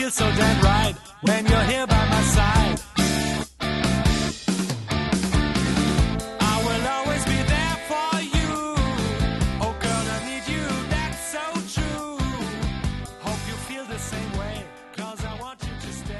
feels so damn right when you're here by my side. I will always be there for you. Oh girl, I need you, that's so true. Hope you feel the same way, 'cause I want you to stay.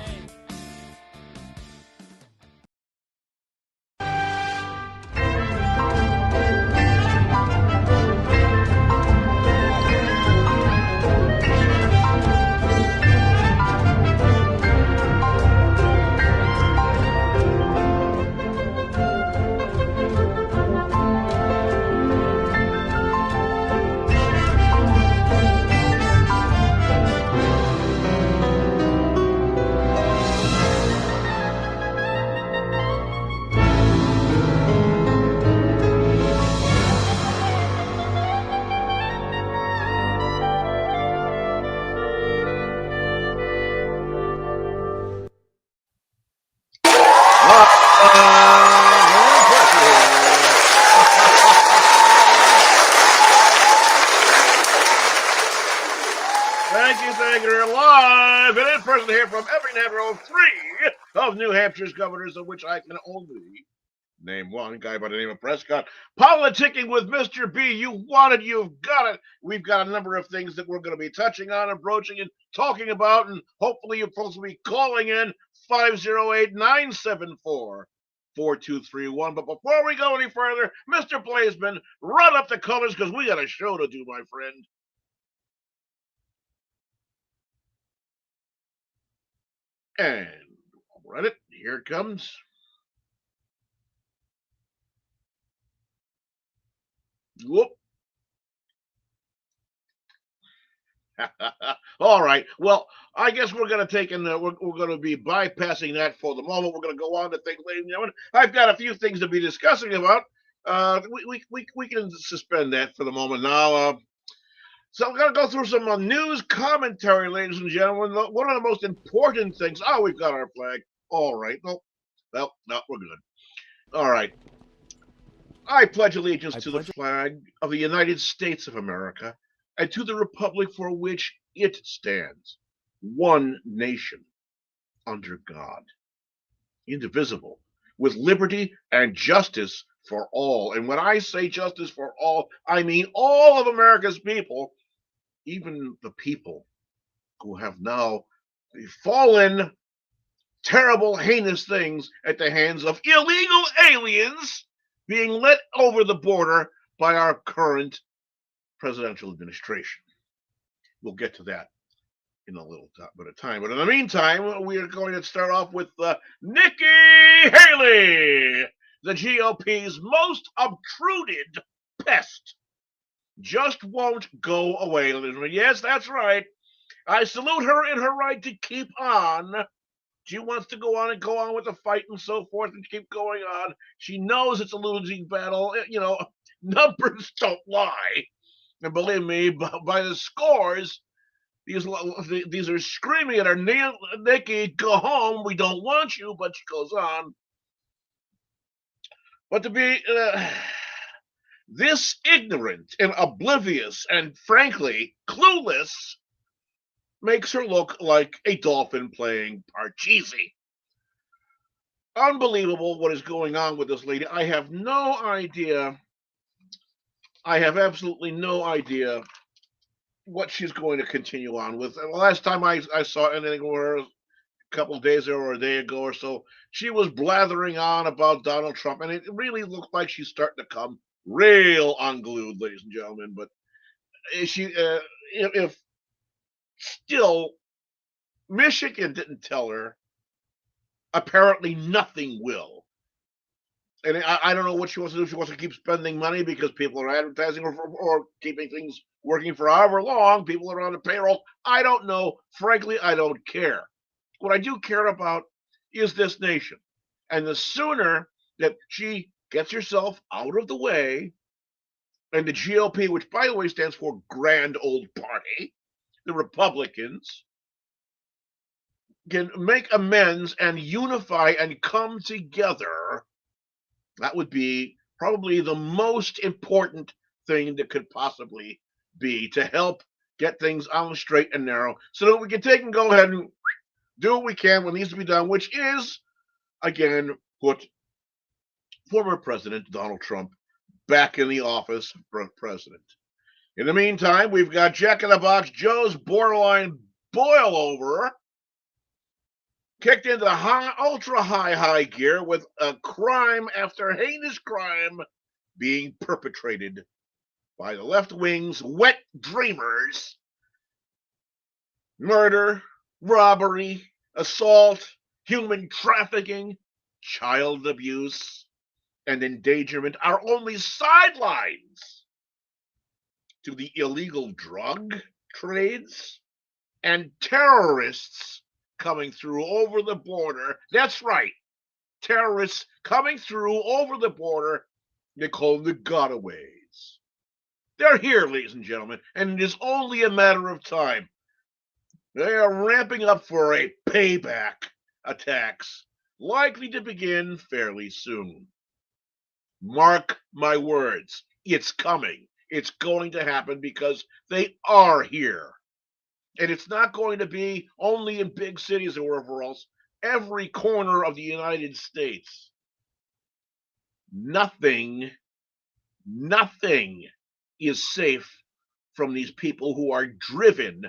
Thank you. We're live and in person here from Effingham, 3 of New Hampshire's governors, of which I can only name one guy by the name of Prescott. Politicking with Mr. B. You want it, you've got it. We've got a number of things that we're going to be touching on and broaching and talking about, and hopefully you folks will be calling in 508-974-4231. But before we go any further, Mr. Blazeman, run up the colors because we got a show to do, my friend. And I'll run it. Here it comes. Whoop. All right. Well, I guess we're going to take in. We're going to be bypassing that for the moment. We're going to go on to things, ladies and gentlemen. I've got a few things to be discussing about. We can suspend that for the moment now. So we're going to go through some news commentary, ladies and gentlemen. One of the most important things. Oh, we've got our flag. All right. No, we're good. All right. I pledge allegiance to the flag of the United States of America and to the republic for which it stands, one nation, under God, indivisible, with liberty and justice for all. And when I say justice for all, I mean all of America's people, even the people who have now fallen terrible, heinous things at the hands of illegal aliens being let over the border by our current presidential administration. We'll get to that in a little bit of time. But in the meantime, we are going to start off with Nikki Haley, the GOP's most obtruded pest. Just won't go away. Yes, that's right. I salute her in her right to keep on. She wants to go on with the fight and so forth and keep going on. She knows it's a losing battle. You know, numbers don't lie. And believe me, by the scores, these are screaming at her, Nikki, go home. We don't want you. But she goes on. But to be this ignorant and oblivious and, frankly, clueless makes her look like a dolphin playing Parcheesi. Unbelievable what is going on with this lady. I have no idea. I have absolutely no idea what she's going to continue on with. And the last time I saw anything with her, a couple of days ago or a day ago or so, she was blathering on about Donald Trump, and it really looked like she's starting to come real unglued, ladies and gentlemen. But if still Michigan didn't tell her, apparently nothing will. And I don't know what she wants to do. She wants to keep spending money because people are advertising or keeping things working for however long. People are on the payroll. I don't know. Frankly, I don't care. What I do care about is this nation. And the sooner that she gets herself out of the way, and the GOP, which, by the way, stands for Grand Old Party, the Republicans, can make amends and unify and come together, that would be probably the most important thing that could possibly be to help get things on the straight and narrow so that we can take and go ahead and do what we can, what needs to be done, which is, again, put former President Donald Trump back in the office for president. In the meantime, we've got Jack in the Box Joe's borderline boil over kicked into ultra high gear with a crime after heinous crime being perpetrated by the left wing's wet dreamers. Murder, robbery, assault, human trafficking, child abuse, and endangerment are only sidelines to the illegal drug trades and terrorists coming through over the border. That's right, terrorists coming through over the border. They call them the gotaways. They're here, ladies and gentlemen, and it is only a matter of time. They are ramping up for a payback attacks, likely to begin fairly soon. Mark my words, it's coming. It's going to happen because they are here. And it's not going to be only in big cities or wherever else. Every corner of the United States. Nothing is safe from these people who are driven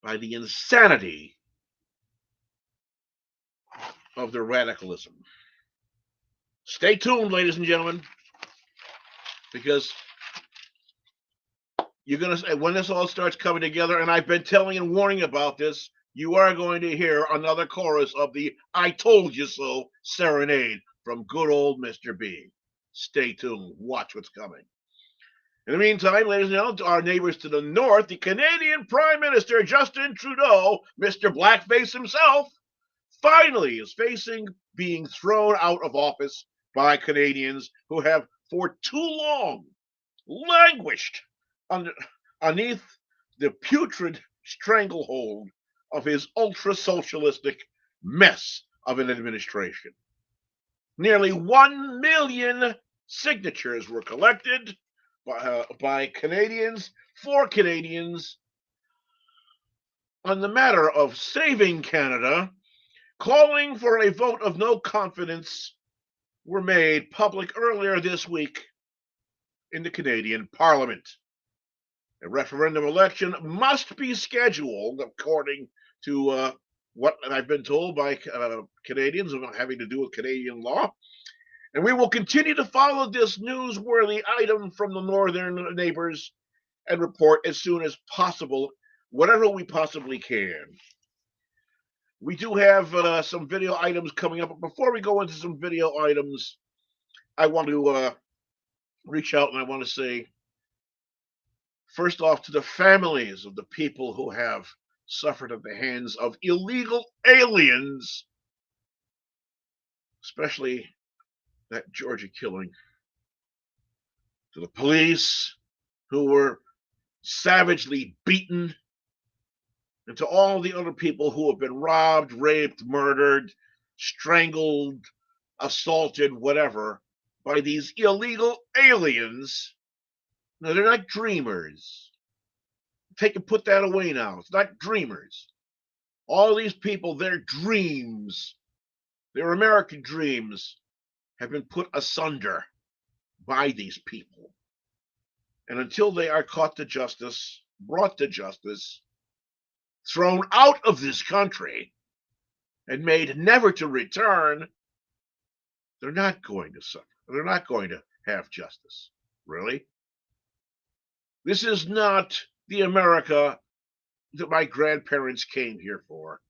by the insanity of their radicalism. Stay tuned, ladies and gentlemen, because you're going to, when this all starts coming together, and I've been telling and warning about this, you are going to hear another chorus of the I told you so serenade from good old Mr. B. Stay tuned. Watch what's coming. In the meantime, ladies and gentlemen, to our neighbors to the north, the Canadian Prime Minister Justin Trudeau, Mr. Blackface himself, finally is facing being thrown out of office by Canadians who have for too long languished underneath the putrid stranglehold of his ultra-socialistic mess of an administration. Nearly 1 million signatures were collected by Canadians, for Canadians, on the matter of saving Canada, calling for a vote of no confidence were made public earlier this week in the Canadian Parliament. A referendum election must be scheduled, according to what I've been told by Canadians having to do with Canadian law. And we will continue to follow this newsworthy item from the northern neighbors and report as soon as possible, whatever we possibly can. We do have some video items coming up, but before we go into some video items, I want to reach out and I want to say, first off, to the families of the people who have suffered at the hands of illegal aliens, especially that Georgia killing, to the police who were savagely beaten, and to all the other people who have been robbed, raped, murdered, strangled, assaulted, whatever, by these illegal aliens. Now, they're not dreamers. Put that away now. It's not dreamers. All these people, their dreams, their American dreams, have been put asunder by these people. And until they are caught to justice, brought to justice, thrown out of this country, and made never to return, they're not going to suffer. They're not going to have justice. Really? This is not the America that my grandparents came here for.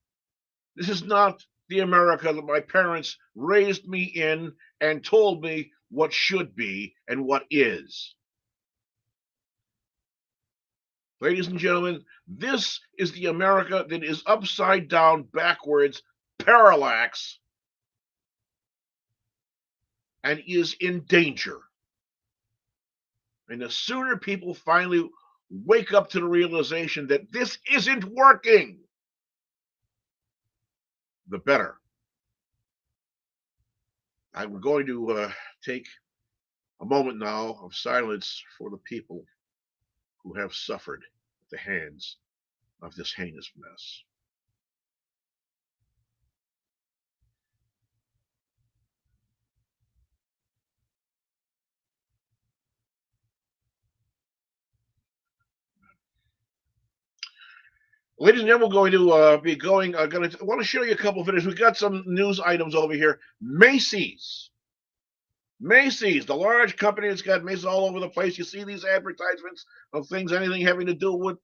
This is not the America that my parents raised me in and told me what should be and what is. Ladies and gentlemen, this is the America that is upside down, backwards, parallax, and is in danger. And the sooner people finally wake up to the realization that this isn't working, the better. I'm going to take a moment now of silence for the people who have suffered at the hands of this heinous mess. Ladies and gentlemen, we're going to be going. I want to show you a couple of videos. We've got some news items over here. Macy's, the large company that's got Macy's all over the place. You see these advertisements of things, anything having to do with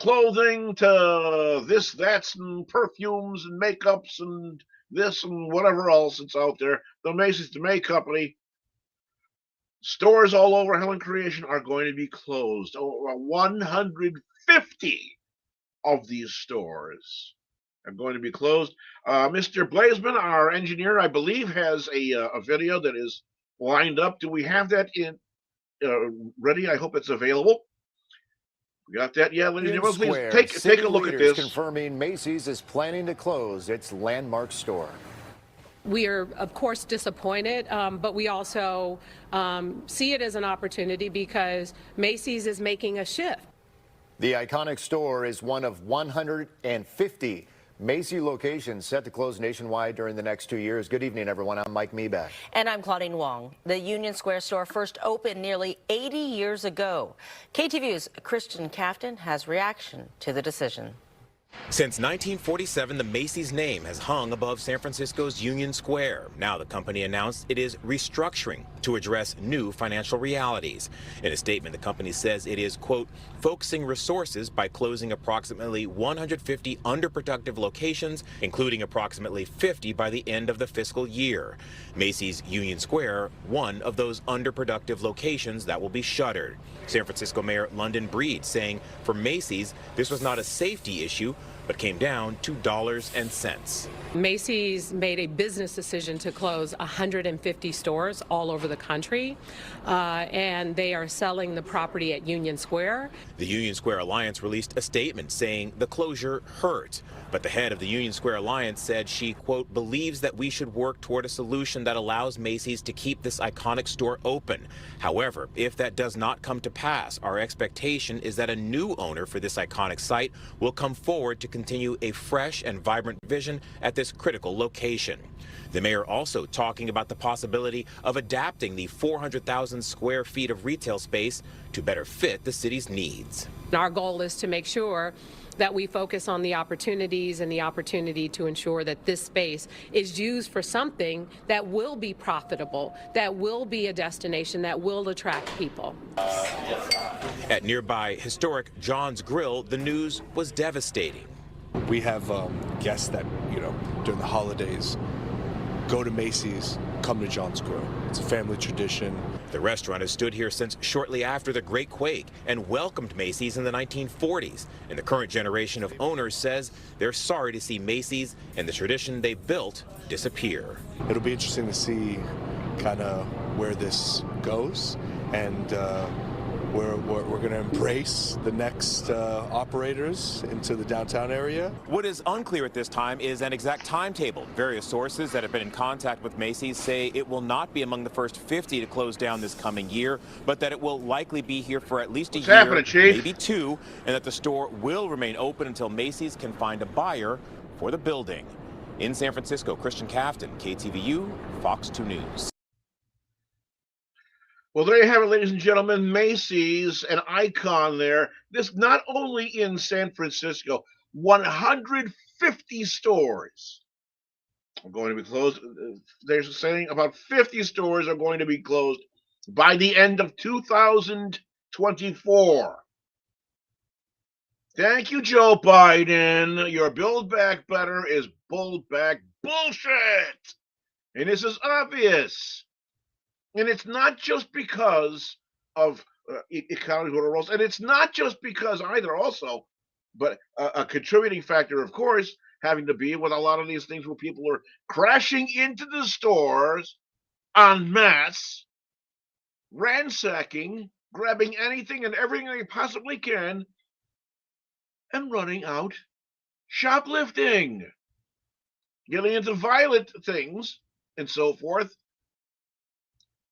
clothing to this, that's, and perfumes and makeups and this and whatever else that's out there. The Macy's, the May Company, stores all over Helen Creation are going to be closed. Over 150 of these stores are going to be closed. Mr. Blazeman, our engineer, I believe, has a video that is lined up. Do we have that in ready? I hope it's available. We got that? Yeah, ladies and gentlemen, please take a look at this. Confirming Macy's is planning to close its landmark store. We are, of course, disappointed, but we also see it as an opportunity because Macy's is making a shift. The iconic store is one of 150 Macy's locations set to close nationwide during the next 2 years. Good evening, everyone. I'm Mike Meeback. And I'm Claudine Wong. The Union Square store first opened nearly 80 years ago. KTVU's Christian Cafton has reaction to the decision. Since 1947, the Macy's name has hung above San Francisco's Union Square. Now the company announced it is restructuring to address new financial realities. In a statement, the company says it is, quote, focusing resources by closing approximately 150 underproductive locations, including approximately 50 by the end of the fiscal year. Macy's Union Square, one of those underproductive locations that will be shuttered. San Francisco Mayor London Breed saying for Macy's, this was not a safety issue, but came down to dollars and cents. Macy's made a business decision to close 150 stores all over the country, and they are selling the property at Union Square. The Union Square Alliance released a statement saying the closure hurt. But the head of the Union Square Alliance said she, quote, believes that we should work toward a solution that allows Macy's to keep this iconic store open. However, if that does not come to pass, our expectation is that a new owner for this iconic site will come forward to continue a fresh and vibrant vision at this critical location. The mayor also talking about the possibility of adapting the 400,000 square feet of retail space to better fit the city's needs. Our goal is to make sure that we focus on the opportunities and the opportunity to ensure that this space is used for something that will be profitable, that will be a destination, that will attract people. At nearby historic John's Grill, the news was devastating. We have guests that, during the holidays, go to Macy's, come to John's Grill. It's a family tradition. The restaurant has stood here since shortly after the Great Quake and welcomed Macy's in the 1940s. And the current generation of owners says they're sorry to see Macy's and the tradition they built disappear. It'll be interesting to see kind of where this goes, and we're going to embrace the next operators into the downtown area. What is unclear at this time is an exact timetable. Various sources that have been in contact with Macy's say it will not be among the first 50 to close down this coming year, but that it will likely be here for at least a year, maybe two, and that the store will remain open until Macy's can find a buyer for the building. In San Francisco, Christian Cafton, KTVU, Fox 2 News. Well, there you have it, ladies and gentlemen. Macy's, an icon there. This not only in San Francisco, 150 stores are going to be closed. They're saying about 50 stores are going to be closed by the end of 2024. Thank you, Joe Biden. Your Build Back Better is Build Back bullshit. And this is obvious. And it's not just because of economies what arose, and it's not just because either also, but a contributing factor, of course, having to be with a lot of these things where people are crashing into the stores en masse, ransacking, grabbing anything and everything they possibly can, and running out shoplifting, getting into violent things and so forth.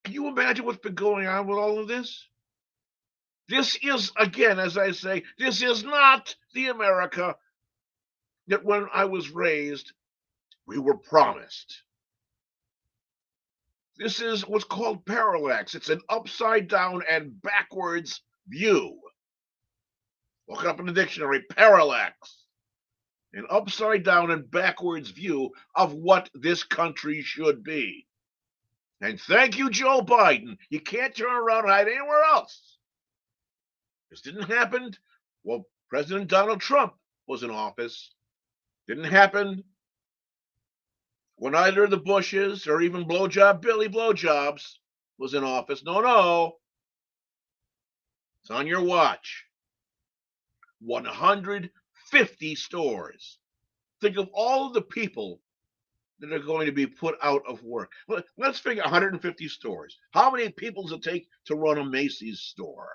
Can you imagine what's been going on with all of this? This is, again, as I say, this is not the America that when I was raised, we were promised. This is what's called parallax. It's an upside down and backwards view. Look it up in the dictionary, parallax. An upside down and backwards view of what this country should be. And thank you, Joe Biden. You can't turn around and hide anywhere else. This didn't happen while President Donald Trump was in office. Didn't happen when either of the Bushes or even Blowjob Billy Blowjobs was in office. No. It's on your watch. 150 stores. Think of all of the people that are going to be put out of work. Let's figure 150 stores. How many people does it take to run a Macy's store?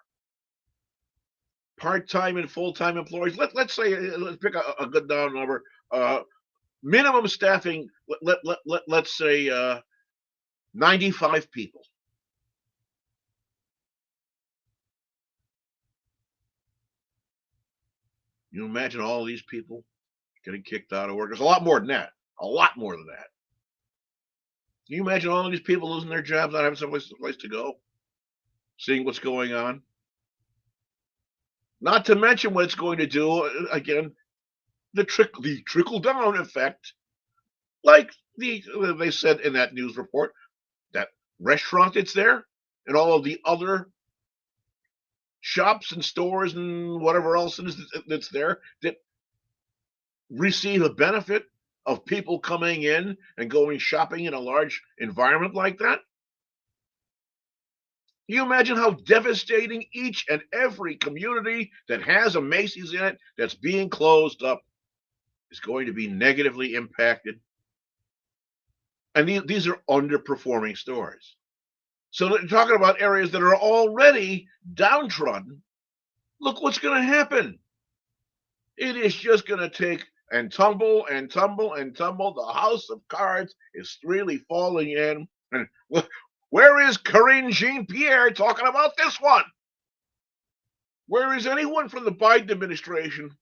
Part-time and full-time employees. Let's say, let's pick a good down number. Minimum staffing, let's say 95 people. You imagine all these people getting kicked out of work? There's a lot more than that. A lot more than that. Can you imagine all of these people losing their jobs, not having someplace to go, seeing what's going on? Not to mention what it's going to do, again, the trickle down effect, like they said in that news report, that restaurant that's there and all of the other shops and stores and whatever else that's there that receive a benefit of people coming in and going shopping in a large environment like that. Can you imagine how devastating each and every community that has a Macy's in it that's being closed up is going to be negatively impacted? And these are underperforming stores. So they're talking about areas that are already downtrodden. Look what's going to happen. It is just going to take and tumble and tumble and tumble. The house of cards is really falling in. And where is Karine Jean-Pierre talking about this one? Where is anyone from the Biden administration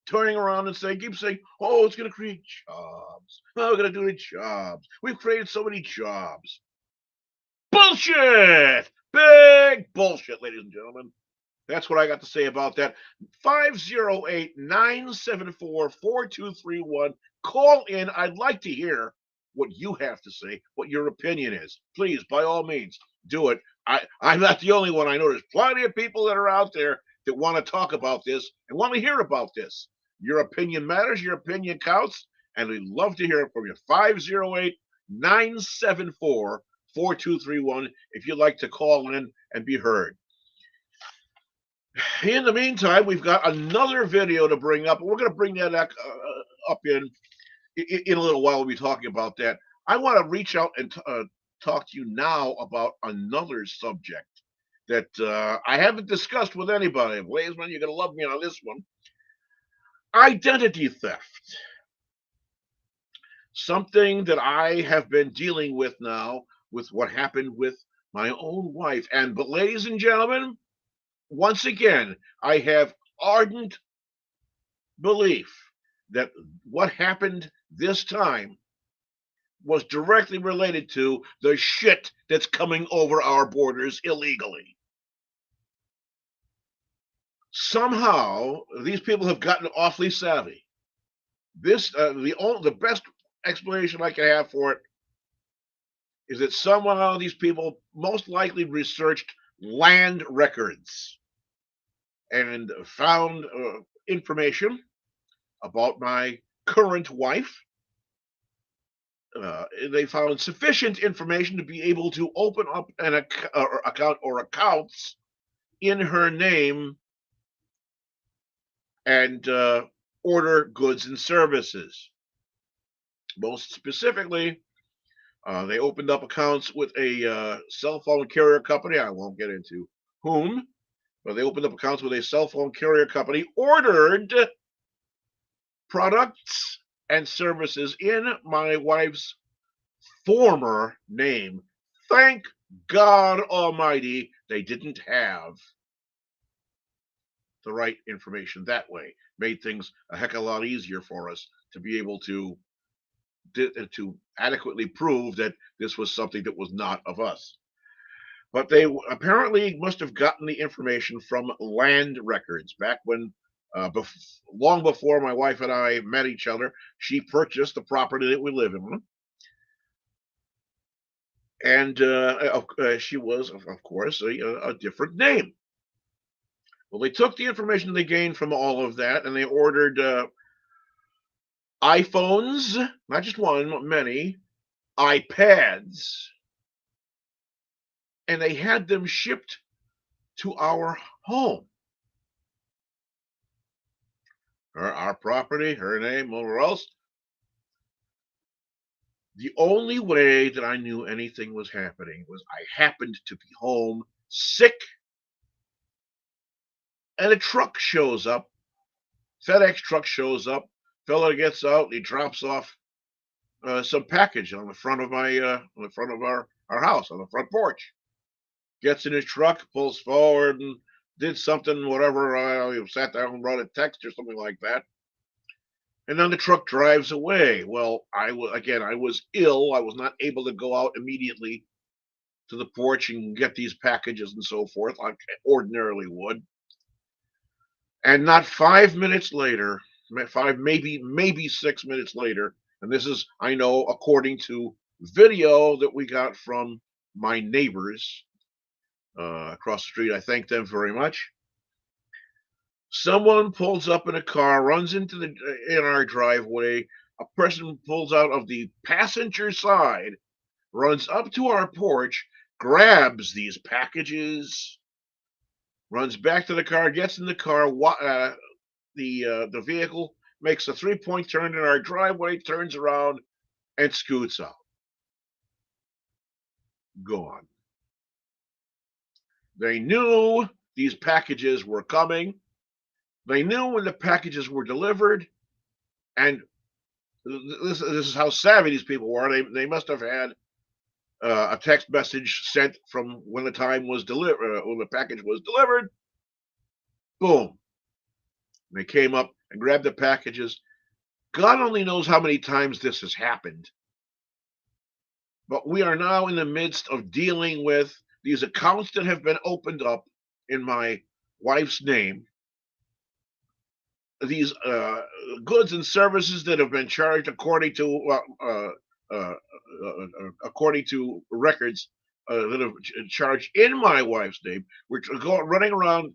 turning around and keep saying, oh, it's going to create jobs. Oh, we're going to do the jobs. We've created so many jobs. Bullshit! Big bullshit, ladies and gentlemen. That's what I got to say about that. 508-974-4231. Call in. I'd like to hear what you have to say, what your opinion is. Please, by all means, do it. I'm not the only one. I know there's plenty of people that are out there that want to talk about this and want to hear about this. Your opinion matters. Your opinion counts. And we'd love to hear it from you. 508-974-4231 if you'd like to call in and be heard. In the meantime, we've got another video to bring up. We're going to bring that up in a little while. We'll be talking about that. I want to reach out and talk to you now about another subject that I haven't discussed with anybody. Blazeman, you're going to love me on this one. Identity theft. Something that I have been dealing with now with what happened with my own wife. And, ladies and gentlemen, once again, I have ardent belief that what happened this time was directly related to the shit that's coming over our borders illegally. Somehow, these people have gotten awfully savvy. The best explanation I can have for it is that somehow these people most likely researched land records and found information about my current wife. They found sufficient information to be able to open up an account or accounts in her name and order goods and services. Most specifically, they opened up accounts with a cell phone carrier company. I won't get into whom, but they opened up accounts with a cell phone carrier company, ordered products and services in my wife's former name. Thank God Almighty they didn't have the right information that way. Made things a heck of a lot easier for us to be able to adequately prove that this was something that was not of us. But they apparently must have gotten the information from land records back when, long before my wife and I met each other. She purchased the property that we live in, and she was, of course, a different name. Well, they took the information they gained from all of that, and they ordered iPhones, not just one, but many, iPads, and they had them shipped to our home. Our property, her name, whatever else. The only way that I knew anything was happening was I happened to be home sick, and a truck shows up. FedEx truck shows up. Fella gets out. He drops off some package on the front of our house, on the front porch. Gets in his truck, pulls forward, and did something, whatever. He sat down and wrote a text or something like that. And then the truck drives away. Well, I was ill. I was not able to go out immediately to the porch and get these packages and so forth, like I ordinarily would. And not 5 minutes later, maybe 6 minutes later, and this is, I know, according to video that we got from my neighbors across the street. I thank them very much. Someone pulls up in a car, runs in our driveway. A person pulls out of the passenger side, runs up to our porch, grabs these packages, runs back to the car, gets in the car. The vehicle makes a 3-point turn in our driveway, turns around, and scoots out. Gone. They knew these packages were coming. They knew when the packages were delivered, and this is how savvy these people were. They must have had a text message sent from when the time was delivered, when the package was delivered. Boom. They came up and grabbed the packages. God only knows how many times this has happened. But we are now in the midst of dealing with these accounts that have been opened up in my wife's name. These goods and services that have been charged according to records that have charged in my wife's name. We're running around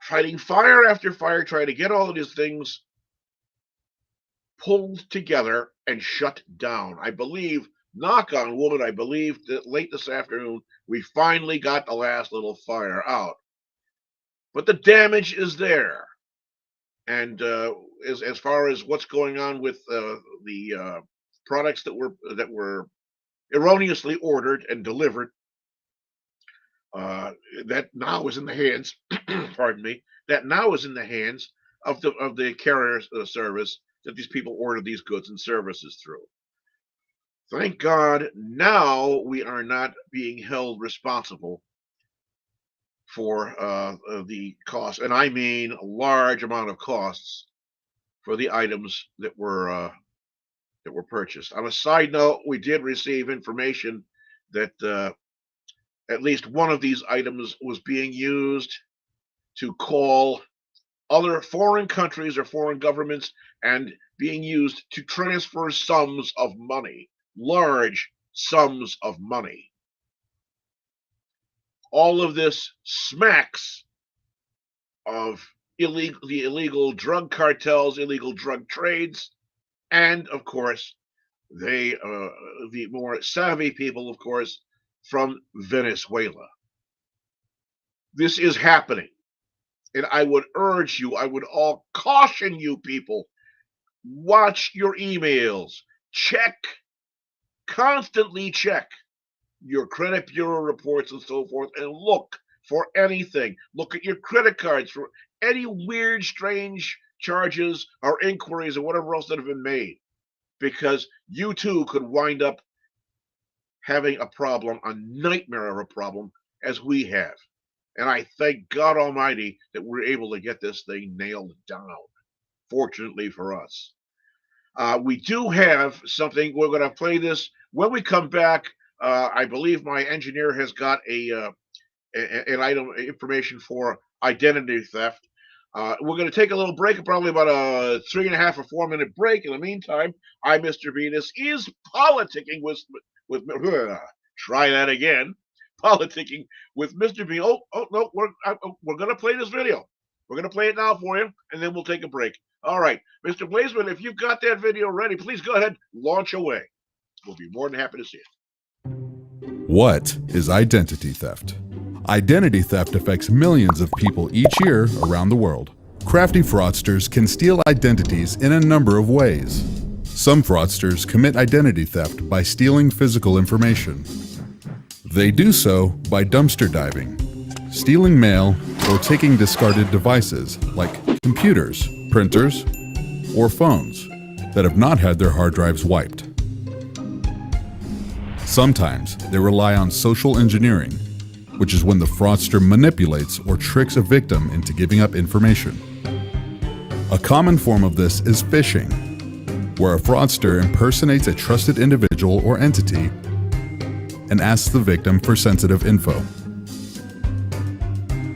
fighting fire after fire, trying to get all of these things pulled together and shut down. I believe, knock on wood, I believe that late this afternoon we finally got the last little fire out. But the damage is there. And as far as what's going on with the products that were erroneously ordered and delivered, that now is in the hands. Pardon me. That now is in the hands of the carrier service that these people ordered these goods and services through. Thank God, now we are not being held responsible for the cost, and I mean a large amount of costs for the items that were purchased. On a side note, we did receive information that at least one of these items was being used to call other foreign countries or foreign governments and being used to transfer sums of money, large sums of money. All of this smacks of the illegal drug cartels, illegal drug trades, and of course, the more savvy people, of course, from Venezuela. This is happening. And I would urge you, I would all caution you people, watch your emails, constantly check your credit bureau reports and so forth, and look for anything. Look at your credit cards for any weird, strange charges or inquiries or whatever else that have been made, because you too could wind up having a problem, a nightmare of a problem, as we have. And I thank God Almighty that we're able to get this thing nailed down, fortunately for us. We do have something. We're going to play this when we come back. I believe my engineer has got an item information for identity theft. We're going to take a little break, probably about a 3.5 or 4 minute break. In the meantime, I, Mr. Venus, is politicking with try that again. Politicking with Mr. V. Oh no, we're going to play this video. We're going to play it now for you, and then we'll take a break. All right, Mr. Blazeman, if you've got that video ready, please go ahead, launch away. We'll be more than happy to see it. What is identity theft? Identity theft affects millions of people each year around the world. Crafty fraudsters can steal identities in a number of ways. Some fraudsters commit identity theft by stealing physical information. They do so by dumpster diving, stealing mail, or taking discarded devices like computers, printers, or phones that have not had their hard drives wiped. Sometimes they rely on social engineering, which is when the fraudster manipulates or tricks a victim into giving up information. A common form of this is phishing, where a fraudster impersonates a trusted individual or entity and asks the victim for sensitive info.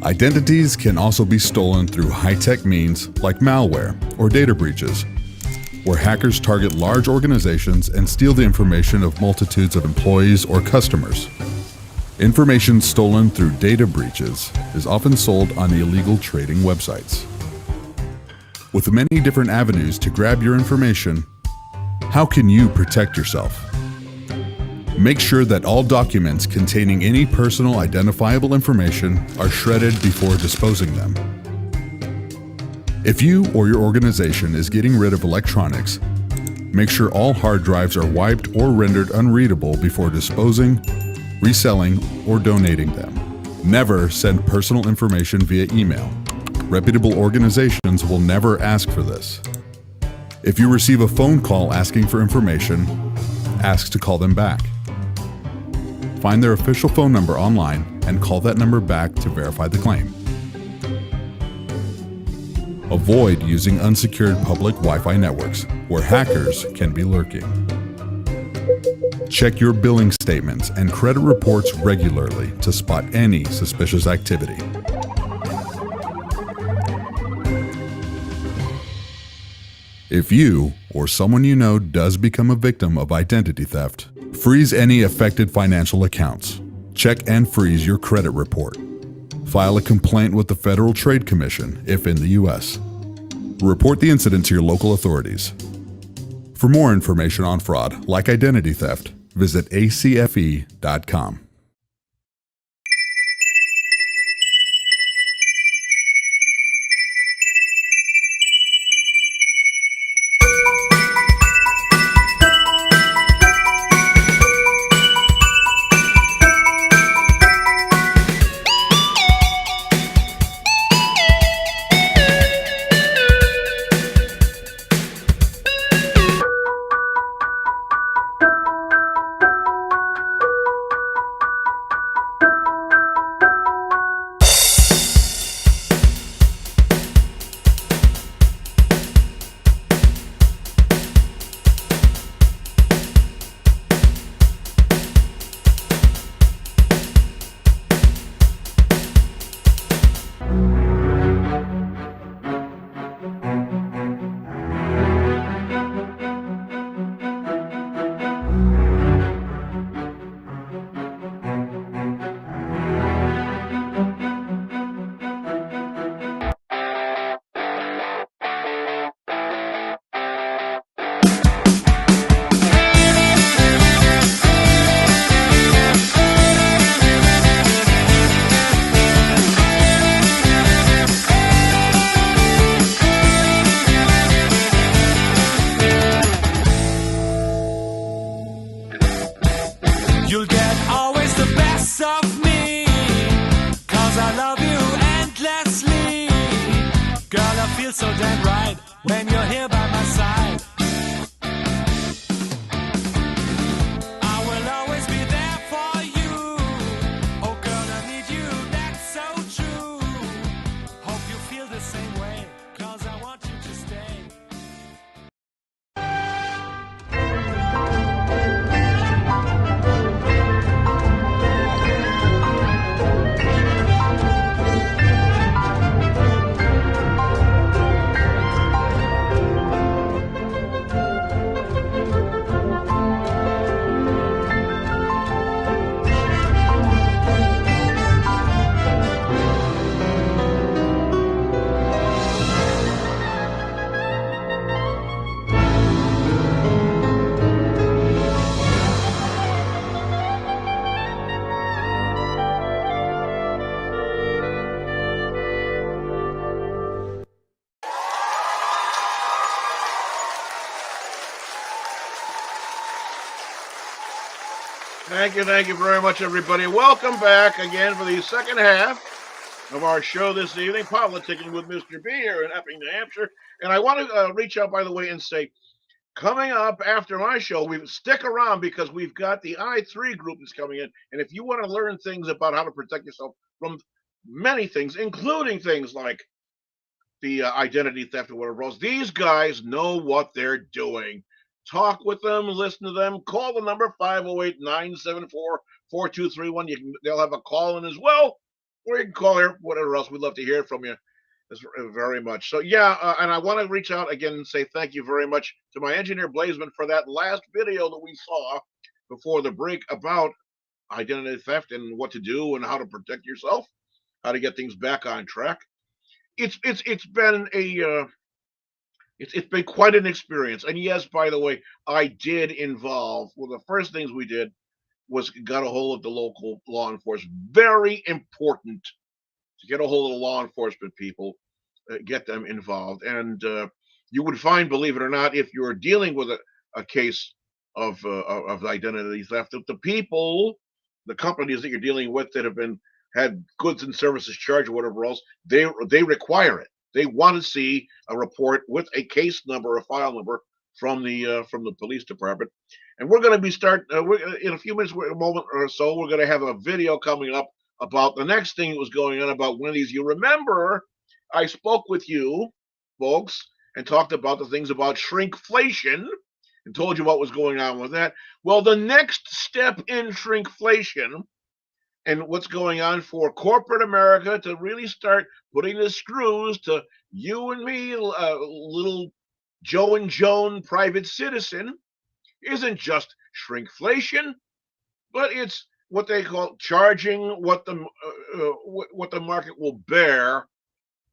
Identities can also be stolen through high-tech means like malware or data breaches, where hackers target large organizations and steal the information of multitudes of employees or customers. Information stolen through data breaches is often sold on illegal trading websites. With many different avenues to grab your information, how can you protect yourself? Make sure that all documents containing any personal identifiable information are shredded before disposing them. If you or your organization is getting rid of electronics, make sure all hard drives are wiped or rendered unreadable before disposing, reselling, or donating them. Never send personal information via email. Reputable organizations will never ask for this. If you receive a phone call asking for information, ask to call them back. Find their official phone number online and call that number back to verify the claim. Avoid using unsecured public Wi-Fi networks where hackers can be lurking. Check your billing statements and credit reports regularly to spot any suspicious activity. If you or someone you know does become a victim of identity theft, freeze any affected financial accounts. Check and freeze your credit report. File a complaint with the Federal Trade Commission if in the U.S. Report the incident to your local authorities. For more information on fraud like identity theft, visit acfe.com. You'll get always the best of me, 'cause I love you endlessly. Girl, I feel so damn right when you're here by my side. I will always be there for you. Oh girl, I need you, that's so Thank you very much, everybody. Welcome back again for the second half of our show this evening, Politicking with Mr. B here in Epping, New Hampshire. And I want to reach out, by the way, and say, coming up after my show, we stick around because we've got the I3 group that's coming in. And if you want to learn things about how to protect yourself from many things, including things like the identity theft or whatever else, these guys know what they're doing. Talk with them, listen to them, call the number 508-974-4231. They'll have a call in as well, or you can call here, whatever else. We'd love to hear from you very much. So and I want to reach out again and say thank you very much to my engineer Blazeman for that last video that we saw before the break about identity theft and what to do and how to protect yourself, how to get things back on track. It's been a it's been quite an experience. And yes, by the way, I did involve, well, the first things we did was got a hold of the local law enforcement. Very important to get a hold of the law enforcement people, get them involved. And you would find, believe it or not, if you're dealing with a case of identity theft, that the people, the companies that you're dealing with that have had goods and services charged or whatever else, they require it. They want to see a report with a case number, a file number from the police department. And we're going to be in a few minutes, a moment or so, we're going to have a video coming up about the next thing that was going on about one of these. You remember, I spoke with you folks and talked about the things about shrinkflation and told you what was going on with that. Well, the next step in shrinkflation and what's going on for corporate America to really start putting the screws to you and me, little Joe and Joan private citizen, isn't just shrinkflation, but it's what they call charging what the market will bear,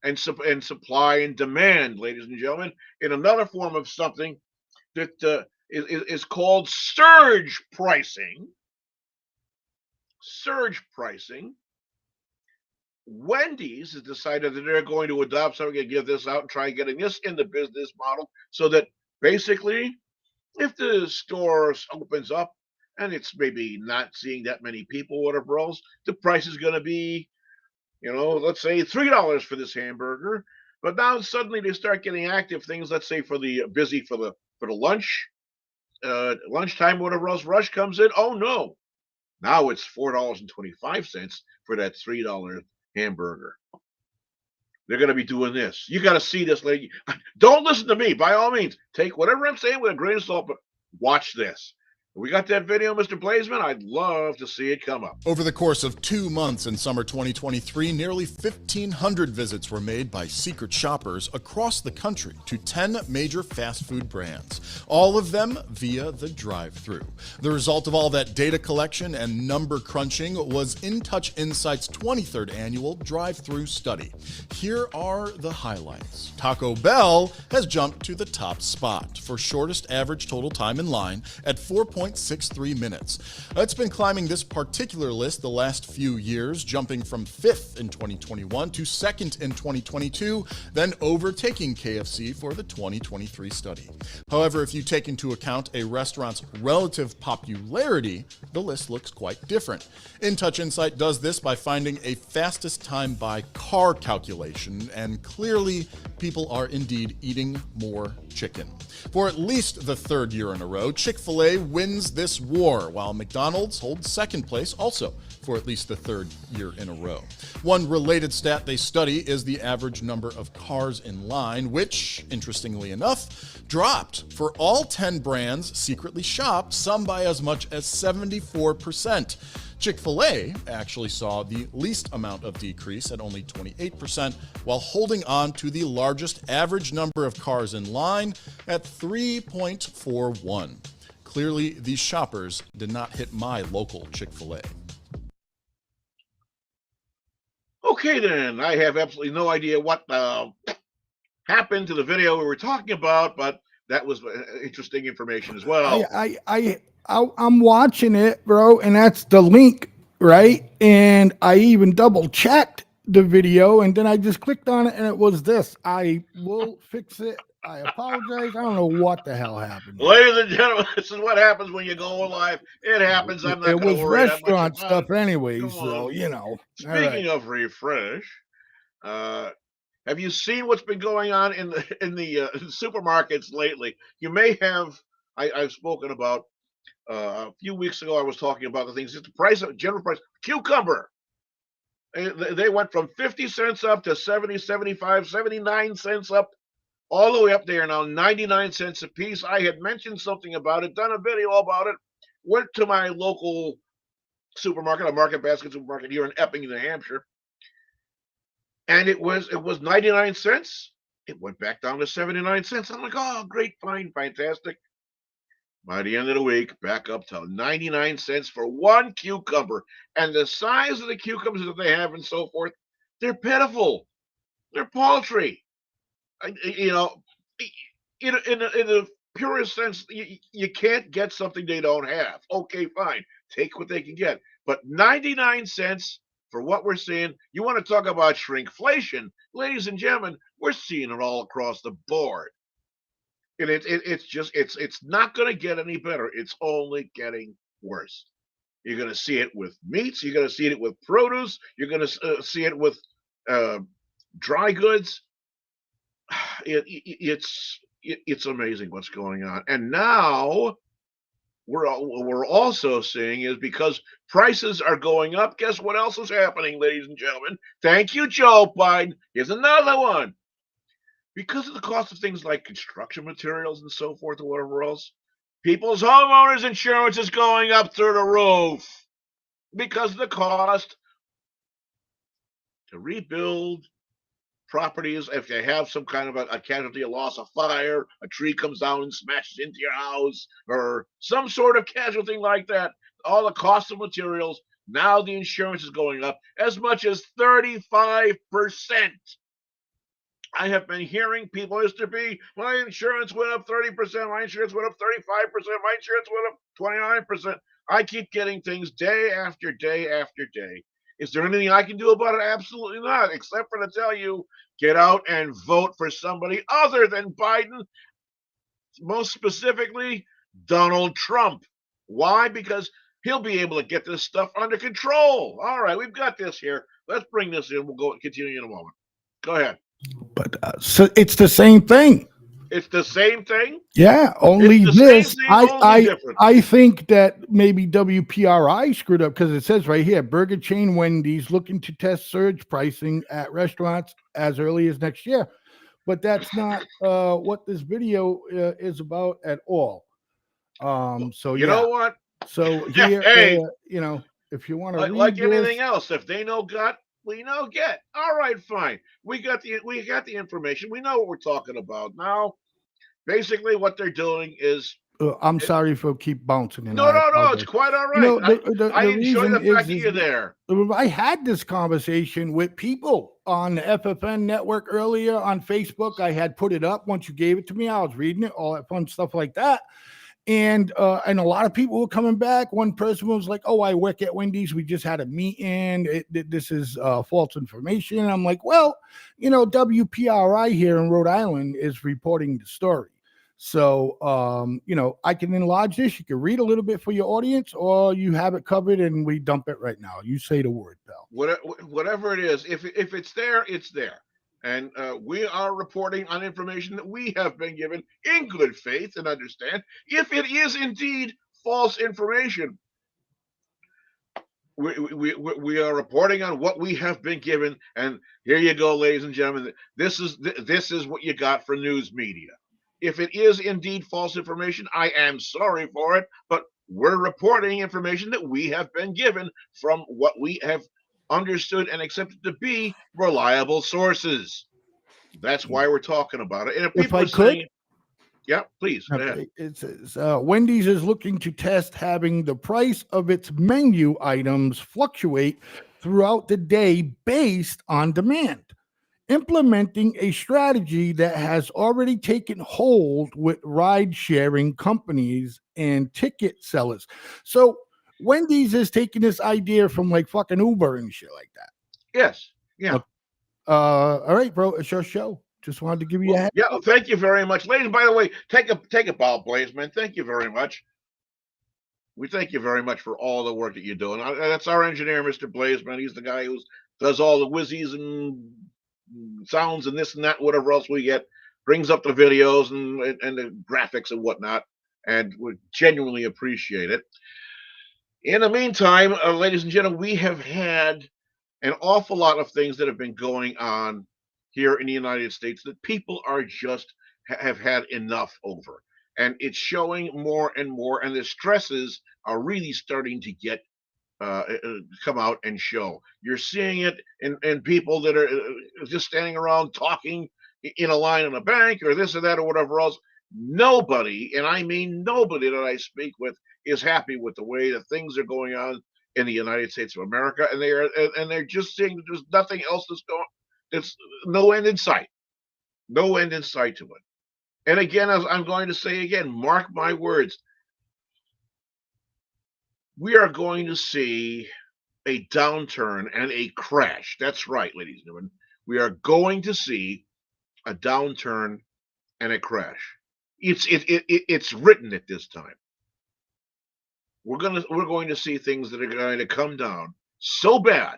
and supply and demand, ladies and gentlemen, in another form of something that is called surge pricing. Surge pricing. Wendy's has decided that they're going to adopt something and give this out and try getting this in the business model so that basically if the store opens up and it's maybe not seeing that many people, whatever else, the price is going to be, let's say $3 for this hamburger. But now suddenly they start getting active things, let's say for the lunchtime, whatever else, rush comes in. Oh no. Now it's $4.25 for that $3 hamburger. They're going to be doing this. You got to see this, lady. Don't listen to me. By all means, take whatever I'm saying with a grain of salt, but watch this. We got that video, Mr. Blazeman? I'd love to see it come up. Over the course of 2 months in summer 2023, nearly 1,500 visits were made by secret shoppers across the country to 10 major fast food brands, all of them via the drive-thru. The result of all that data collection and number crunching was InTouch Insight's 23rd annual drive-thru study. Here are the highlights. Taco Bell has jumped to the top spot for shortest average total time in line at 4.63 minutes. It's been climbing this particular list the last few years, jumping from 5th in 2021 to 2nd in 2022, then overtaking KFC for the 2023 study. However, if you take into account a restaurant's relative popularity, the list looks quite different. InTouch Insight does this by finding a fastest time by car calculation, and clearly people are indeed eating more chicken. For at least the third year in a row, Chick-fil-A wins this war, while McDonald's holds second place, also for at least the third year in a row. One related stat they study is the average number of cars in line, which, interestingly enough, dropped for all 10 brands secretly shopped, some by as much as 74%. Chick-fil-A actually saw the least amount of decrease at only 28%, while holding on to the largest average number of cars in line at 3.41. Clearly, these shoppers did not hit my local Chick-fil-A. Okay, then. I have absolutely no idea what happened to the video we were talking about, but that was interesting information as well. I'm watching it, bro, and that's the link, right? And I even double checked the video, and then I just clicked on it, and it was this. I will fix it I apologize. I don't know what the hell happened. Ladies and gentlemen, this is what happens when you go live. It happens. I'm not It going to was worry that much restaurant about stuff it. anyway, Come so on. you know. All Speaking right. of refresh, have you seen what's been going on in the supermarkets lately? You may have. I've spoken about a few weeks ago. I was talking about the things. It's the price of general price cucumber. They went from 50 cents up to 70, 75, 79 cents up, all the way up there now, 99 cents a piece. I had mentioned something about it, done a video about it, went to my local supermarket, a Market Basket supermarket here in Epping, New Hampshire, and it was 99 cents. It went back down to 79 cents. I'm like, oh, great, fine, fantastic. By the end of the week, back up to 99 cents for one cucumber. And the size of the cucumbers that they have and so forth, they're pitiful. They're paltry. You know, in the purest sense, you can't get something they don't have. Okay, fine. Take what they can get. But 99 cents for what we're seeing, you want to talk about shrinkflation. Ladies and gentlemen, we're seeing it all across the board. And it's not going to get any better. It's only getting worse. You're going to see it with meats. You're going to see it with produce. You're going to see it with dry goods. It's amazing what's going on. And now we're also seeing is because prices are going up. Guess what else is happening, ladies and gentlemen? Thank you, Joe Biden. Here's another one. Because of the cost of things like construction materials and so forth or whatever else, people's homeowners insurance is going up through the roof because of the cost to rebuild properties. If you have some kind of a casualty, a loss, a fire, a tree comes down and smashes into your house, or some sort of casualty like that, all the cost of materials, now the insurance is going up as much as 35%. I have been hearing people, Mr. B, my insurance went up 30%, my insurance went up 35%, my insurance went up 29%. I keep getting things day after day after day. Is there anything I can do about it? Absolutely not, except for to tell you, get out and vote for somebody other than Biden, most specifically, Donald Trump. Why? Because he'll be able to get this stuff under control. All right, we've got this here. Let's bring this in. We'll go and continue in a moment. Go ahead. But so it's the same thing. It's the same thing. Yeah, only It's the this. same thing, only different. I think that maybe WPRI screwed up because it says right here, burger chain Wendy's looking to test surge pricing at restaurants as early as next year. But that's not what this video is about at all. So you know what? So here, hey, you know, if you want to read like anything this, else, if they know gut, we know get. All right, fine. We got the information. We know what we're talking about now. Basically, what they're doing is. I'm sorry for keep bouncing. No, it's quite all right. You know, I enjoy the fact that is you're there. I had this conversation with people on the FFN network earlier on Facebook. I had put it up once you gave it to me. I was reading it, all that fun stuff like that. And a lot of people were coming back. One person was like, "Oh, I work at Wendy's. We just had a meeting. This is false information." And I'm like, "Well, you know, WPRI here in Rhode Island is reporting the story. So, you know, I can enlarge this. You can read a little bit for your audience, or you have it covered and we dump it right now. You say the word, pal. Whatever it is, if it's there, it's there. And we are reporting on information that we have been given in good faith and understand. If it is indeed false information, we are reporting on what we have been given. And here you go, ladies and gentlemen. This is what you got for news media. If it is indeed false information, I am sorry for it, but we're reporting information that we have been given from what we have understood and accepted to be reliable sources. That's why we're talking about it. And if people are saying, yeah, please go ahead. It says Wendy's is looking to test having the price of its menu items fluctuate throughout the day based on demand, implementing a strategy that has already taken hold with ride-sharing companies and ticket sellers. So Wendy's is taking this idea from like fucking Uber and shit like that. Yes. Yeah. All right, bro. It's your show. Just wanted to give you a heads Yeah, up. thank you very much, ladies. By the way, take a bow, Blazeman. Thank you very much. We thank you very much for all the work that you're doing. That's our engineer, Mr. Blazeman. He's the guy who does all the whizzies and sounds and this and that, whatever else we get. Brings up the videos and the graphics and whatnot, and we genuinely appreciate it. In the meantime, ladies and gentlemen, we have had an awful lot of things that have been going on here in the United States that people are just have had enough over. And it's showing more and more, and the stresses are really starting to get come out and show. You're seeing it in people that are just standing around talking in a line in a bank or this or that or whatever else. Nobody, and I mean nobody that I speak with, is happy with the way that things are going on in the United States of America, and they're just seeing that there's nothing else that's going. There's no end in sight. No end in sight to it. And again, as I'm going to say again, mark my words, we are going to see a downturn and a crash. That's right, ladies and gentlemen. We are going to see a downturn and a crash. It's written at this time. We're going to see things that are going to come down so bad.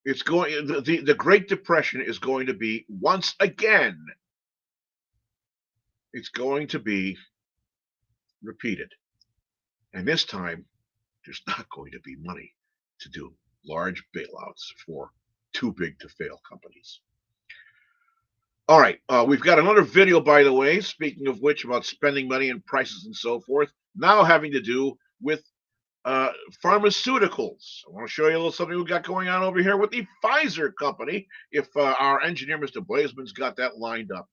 It's going the Great Depression is going to be once again. It's going to be repeated. And this time, there's not going to be money to do large bailouts for too big to fail companies. All right, we've got another video, by the way, speaking of which, about spending money and prices and so forth, now having to do with pharmaceuticals. I want to show you a little something we got going on over here with the Pfizer company. If our engineer, Mr. Blazeman's got that lined up.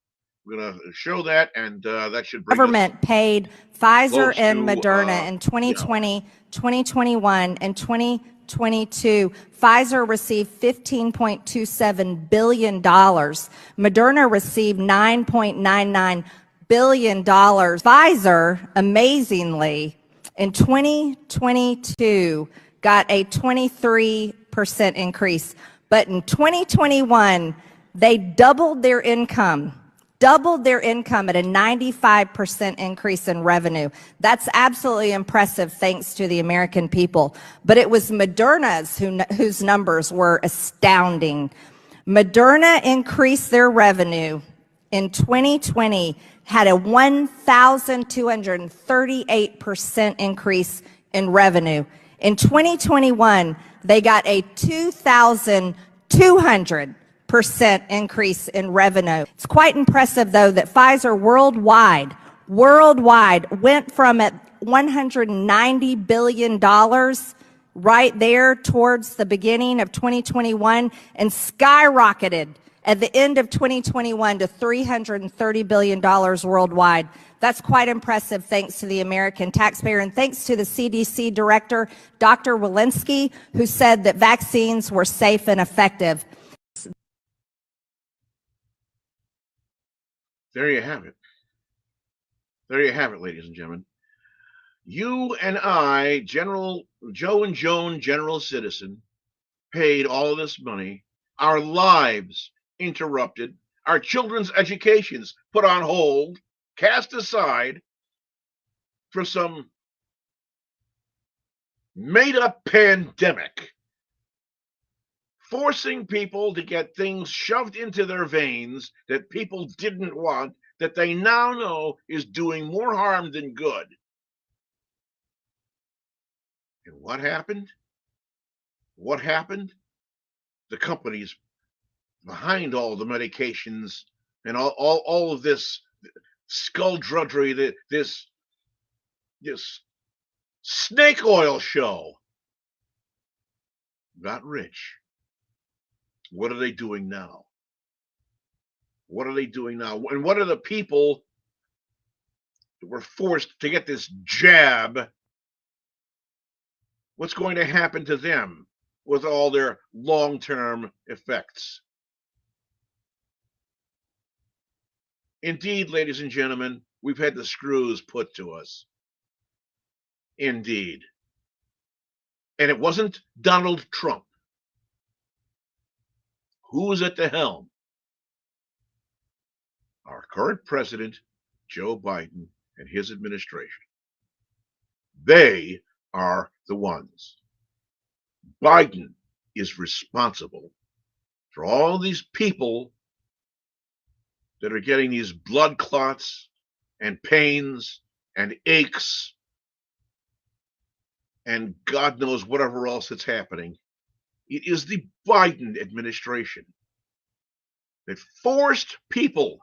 We're going to show that, and that should bring government paid Pfizer and to, Moderna in 2020, 2021, and 2022. Pfizer received $15.27 billion. Moderna received $9.99 billion. Pfizer, amazingly, in 2022, got a 23% increase. But in 2021, they doubled their income at a 95% increase in revenue. That's absolutely impressive, thanks to the American people. But it was Moderna's whose numbers were astounding. Moderna increased their revenue in 2020, had a 1,238% increase in revenue. In 2021, they got a 2,200% increase in revenue. It's quite impressive, though, that Pfizer worldwide went from at $190 billion right there towards the beginning of 2021 and skyrocketed at the end of 2021 to $330 billion worldwide. That's quite impressive, thanks to the American taxpayer and thanks to the CDC director, Dr. Walensky, who said that vaccines were safe and effective. There you have it. There you have it, ladies and gentlemen. You and I, General Joe and Joan, general citizen, paid all of this money, our lives interrupted, our children's educations put on hold, cast aside for some made-up pandemic, forcing people to get things shoved into their veins that people didn't want, that they now know is doing more harm than good. And what happened? What happened? The companies behind all the medications and all of this skullduggery, this snake oil show, got rich. What are they doing now? What are they doing now? And what are the people that were forced to get this jab? What's going to happen to them with all their long-term effects? Indeed, ladies and gentlemen, we've had the screws put to us. Indeed. And it wasn't Donald Trump. Who was at the helm? our current president, Joe Biden, and his administration. They are the ones. Biden is responsible for all these people that are getting these blood clots and pains and aches and God knows whatever else that's happening. It is the Biden administration that forced people,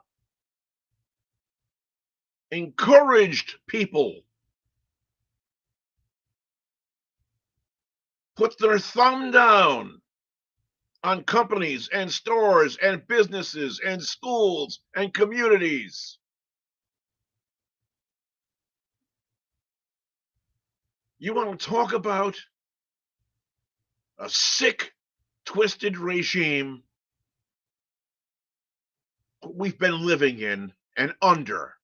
encouraged people, put their thumb down on companies and stores and businesses and schools and communities. You want to talk about a sick, twisted regime we've been living in and under.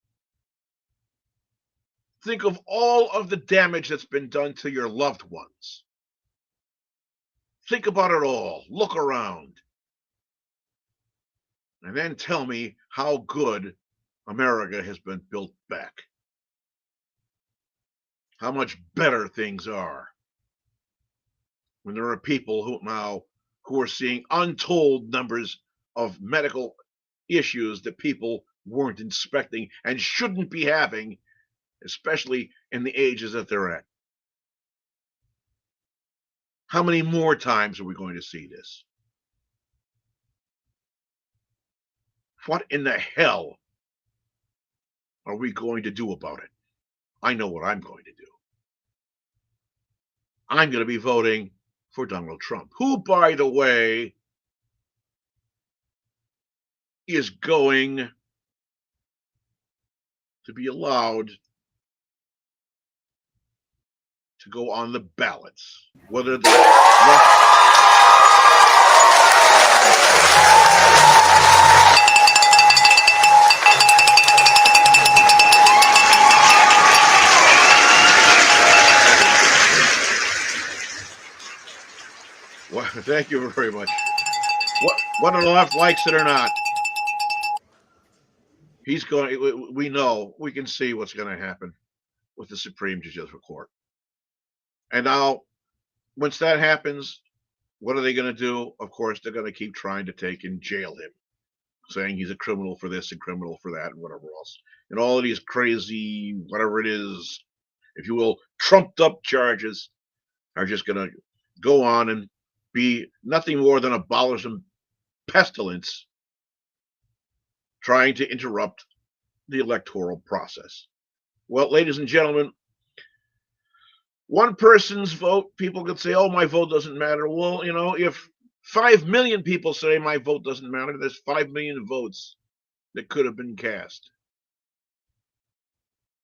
Think of all of the damage that's been done to your loved ones. Think about it all. Look around. And then tell me how good America has been built back. How much better things are when there are people who are seeing untold numbers of medical issues that people weren't inspecting and shouldn't be having, especially in the ages that they're at. How many more times are we going to see this? What in the hell are we going to do about it? I know what I'm going to do. I'm going to be voting for Donald Trump, who, by the way, is going to be allowed to go on the ballots, whether well, thank you very much. Whether the left likes it or not, he's going. We know, we can see what's going to happen with the Supreme Judicial Court. And now, once that happens, what are they going to do? Of course, they're going to keep trying to take and jail him, saying he's a criminal for this and criminal for that and whatever else. And all of these crazy, whatever it is, if you will, trumped up charges are just going to go on and be nothing more than a bothersome pestilence trying to interrupt the electoral process. Well, ladies and gentlemen, one person's vote, people could say, oh, my vote doesn't matter. Well, if 5 million people say my vote doesn't matter, there's 5 million votes that could have been cast.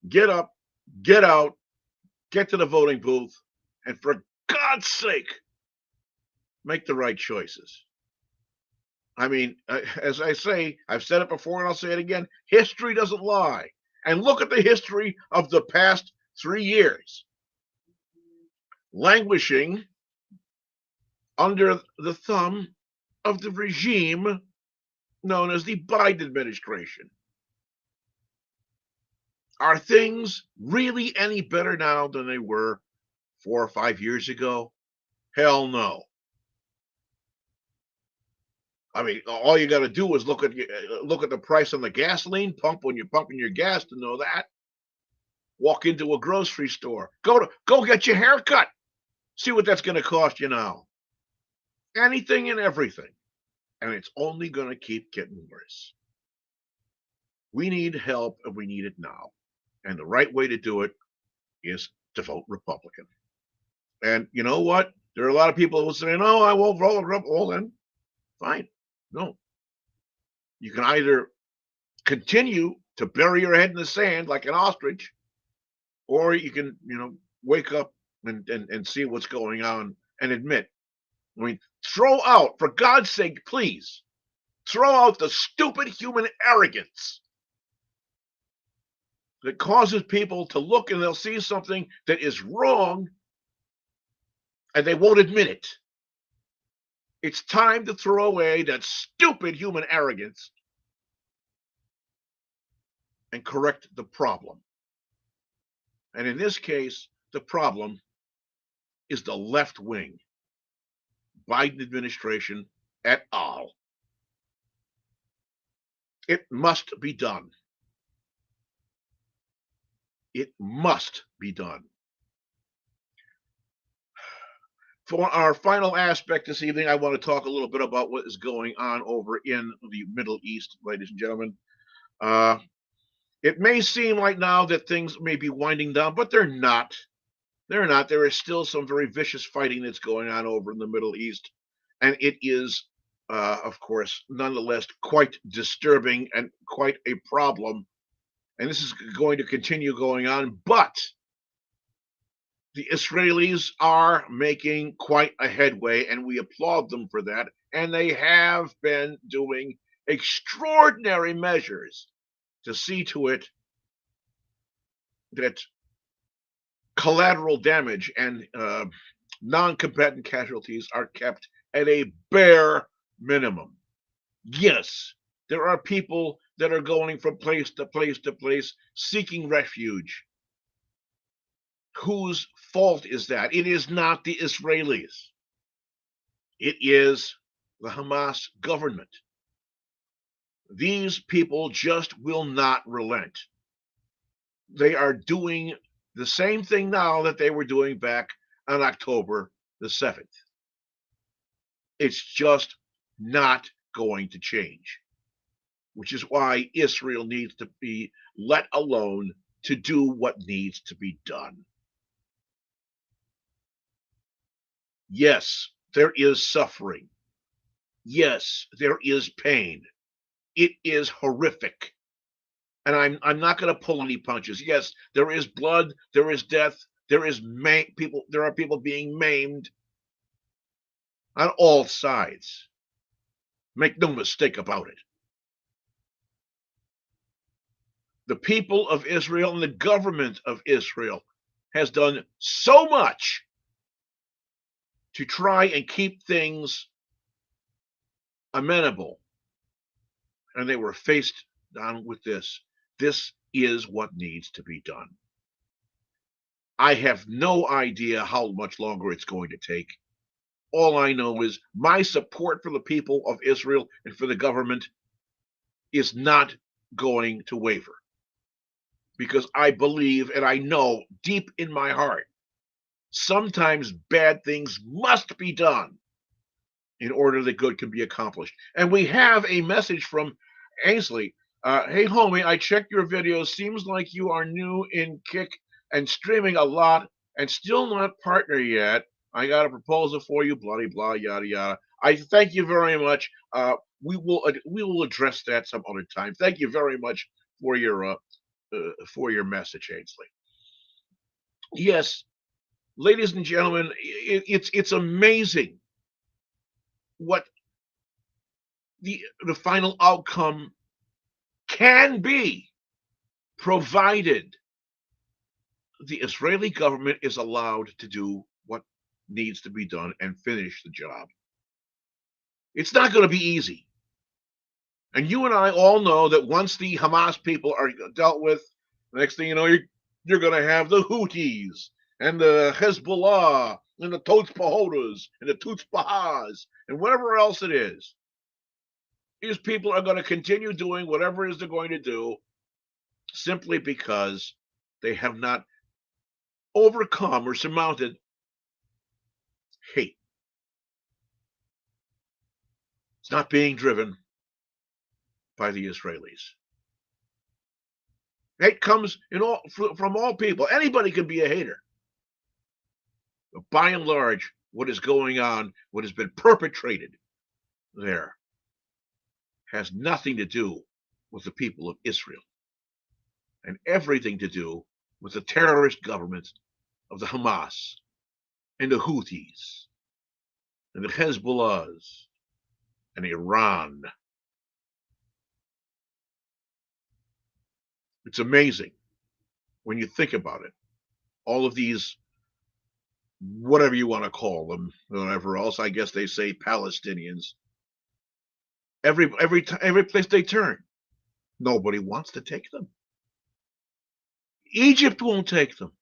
Get up, get out, get to the voting booth, and for God's sake, make the right choices. I mean, as I say, I've said it before and I'll say it again, history doesn't lie. And look at the history of the past 3 years. Languishing under the thumb of the regime known as the Biden administration. Are things really any better now than they were 4 or 5 years ago? Hell no. I mean, all you got to do is look at the price on the gasoline pump when you're pumping your gas to know that. Walk into a grocery store. Go get your hair cut. See what that's going to cost you now. Anything and everything. And it's only going to keep getting worse. We need help and we need it now. And the right way to do it is to vote Republican. And you know what? There are a lot of people who say, no, I won't vote Republican. Well, then, fine. No. You can either continue to bury your head in the sand like an ostrich, or you can, wake up and see what's going on and admit. I mean, throw out, for God's sake, please, throw out the stupid human arrogance that causes people to look and they'll see something that is wrong and they won't admit it. It's time to throw away that stupid human arrogance and correct the problem. And in this case, the problem is the left wing, Biden administration et al. It must be done. It must be done. For our final aspect this evening, I want to talk a little bit about what is going on over in the Middle East, ladies and gentlemen. It may seem like now that things may be winding down, but they're not. They're not. There is still some very vicious fighting that's going on over in the Middle East. And it is, of course, nonetheless quite disturbing and quite a problem. And this is going to continue going on. But the Israelis are making quite a headway, and we applaud them for that. And they have been doing extraordinary measures to see to it that collateral damage and non-combatant casualties are kept at a bare minimum. Yes, there are people that are going from place to place to place seeking refuge. Whose fault is that? It is not the Israelis. It is the Hamas government. These people just will not relent. They are doing the same thing now that they were doing back on October the 7th. It's just not going to change, which is why Israel needs to be let alone to do what needs to be done. Yes, there is suffering. Yes, there is pain. It is horrific. And I'm not going to pull any punches. Yes, there is blood, there is death, there are people being maimed on all sides. Make no mistake about it. The people of Israel and the government of Israel has done so much to try and keep things amenable. And they were faced down with this. This is what needs to be done. I have no idea how much longer it's going to take. All I know is my support for the people of Israel and for the government is not going to waver. Because I believe and I know deep in my heart, sometimes bad things must be done in order that good can be accomplished. And we have a message from Ainsley. Hey, homie, I checked your videos. Seems like you are new in Kick and streaming a lot and still not partner yet. I got a proposal for you, blah, blah, yada, yada. I thank you very much. We will address that some other time. Thank you very much for your message, Ainsley. Yes, ladies and gentlemen, it's amazing what the final outcome can be, provided the Israeli government is allowed to do what needs to be done and finish the job. It's not going to be easy. And you and I all know that once the Hamas people are dealt with, the next thing you know, you're going to have the Houthis and the Hezbollah and the Tots Pahodas and the Tuts Bahas and whatever else it is. These people are going to continue doing whatever it is they're going to do simply because they have not overcome or surmounted hate. It's not being driven by the Israelis. Hate comes from all people. Anybody can be a hater. But by and large, what is going on, what has been perpetrated there, has nothing to do with the people of Israel and everything to do with the terrorist government of the Hamas and the Houthis and the Hezbollahs and Iran. It's amazing when you think about it. All of these, whatever you want to call them, whatever else, I guess they say Palestinians. Every place they turn, nobody wants to take them. Egypt won't take them.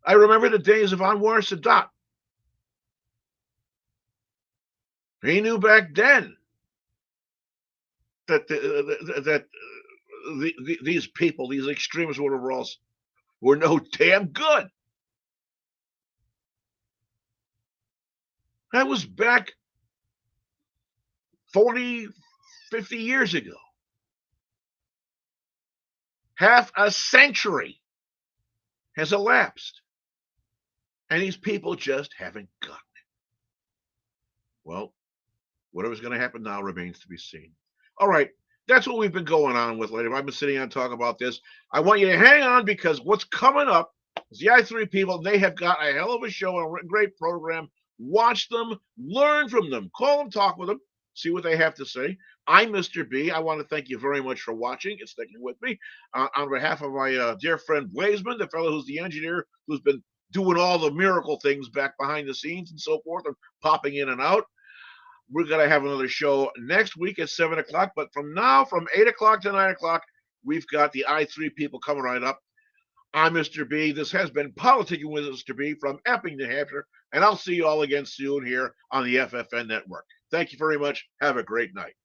I remember the days of Anwar Sadat. He knew back then that these people, these extremists, whatever else, were no damn good. That was back 40, 50 years ago. Half a century has elapsed, and these people just haven't gotten it. Well, whatever's going to happen now remains to be seen. All right, that's what we've been going on with lately. I've been sitting on talking about this. I want you to hang on because what's coming up is the i3 people. They have got a hell of a show and a great program. Watch them, learn from them, call them, talk with them, see what they have to say. I'm Mr. B. I want to thank you very much for watching and sticking with me. On behalf of my dear friend Blazeman, the fellow who's the engineer, who's been doing all the miracle things back behind the scenes and so forth and popping in and out. We're going to have another show next week at 7 o'clock. But from now, from 8 o'clock to 9 o'clock, we've got the i3 people coming right up. I'm Mr. B. This has been Politicking with Mr. B from Epping, New Hampshire. And I'll see you all again soon here on the FFN network. Thank you very much. Have a great night.